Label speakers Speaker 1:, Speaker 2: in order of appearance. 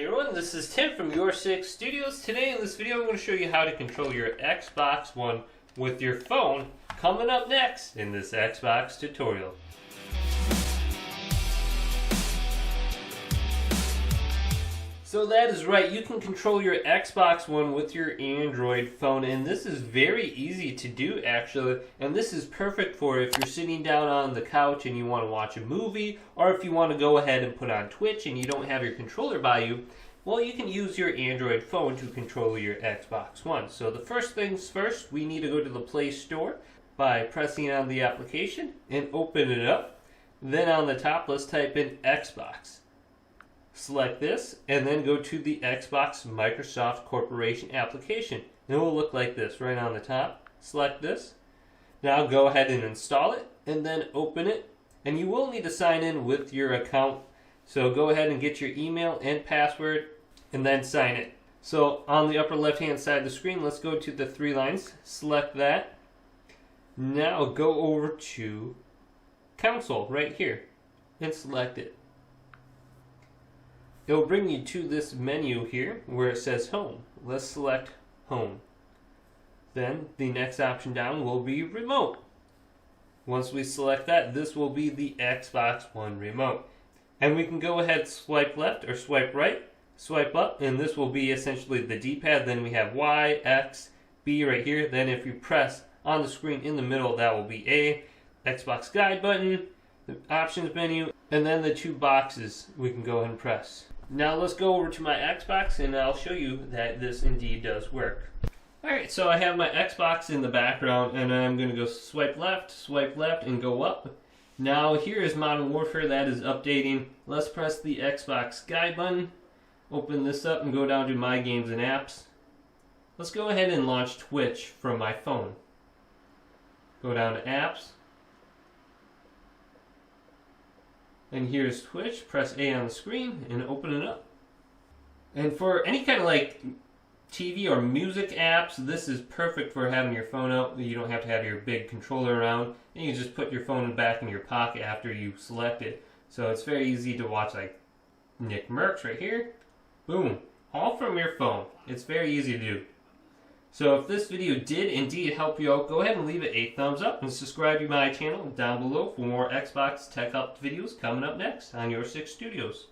Speaker 1: Hey everyone, this is Tim from YourSixStudios. Today in this video I'm going to show you how to control your Xbox One with your phone, coming up next in this Xbox tutorial. So that is right, you can control your Xbox One with your Android phone, and this is very easy to do actually, and this is perfect for if you're sitting down on the couch and you want to watch a movie, or if you want to go ahead and put on Twitch and you don't have your controller by you. Well, you can use your Android phone to control your Xbox One. So the first things first, we need to go to the Play Store by pressing on the application and open it up. Then on the top, let's type in Xbox. Select this and then go to the Xbox Microsoft Corporation application. And it will look like this right on the top. Select this. Now go ahead and install it and then open it. And you will need to sign in with your account. So go ahead and get your email and password and then sign it. So on the upper left hand side of the screen, let's go to the three lines. Select that. Now go over to Console right here and select it. It will bring you to this menu here where it says Home. Let's select Home. Then the next option down will be Remote. Once we select that, this will be the Xbox One remote. And we can go ahead, swipe left or swipe right, swipe up, and this will be essentially the D-pad. Then we have Y, X, B right here. Then if you press on the screen in the middle, that will be A, Xbox guide button, the options menu, and then the two boxes we can go ahead and press. Now let's go over to my Xbox and I'll show you that this indeed does work. Alright, so I have my Xbox in the background and I'm going to go swipe left, and go up. Now here is Modern Warfare that is updating. Let's press the Xbox guide button, open this up and go down to My Games and Apps. Let's go ahead and launch Twitch from my phone. Go down to Apps. And here's Twitch. Press A on the screen and open it up. And for any kind of like TV or music apps, this is perfect for having your phone out. You don't have to have your big controller around. And you just put your phone back in your pocket after you select it. So it's very easy to watch like Nick Merckx right here. Boom. All from your phone. It's very easy to do. So if this video did indeed help you out, go ahead and leave it a thumbs up and subscribe to my channel down below for more Xbox Tech Help videos coming up next on YourSixStudios.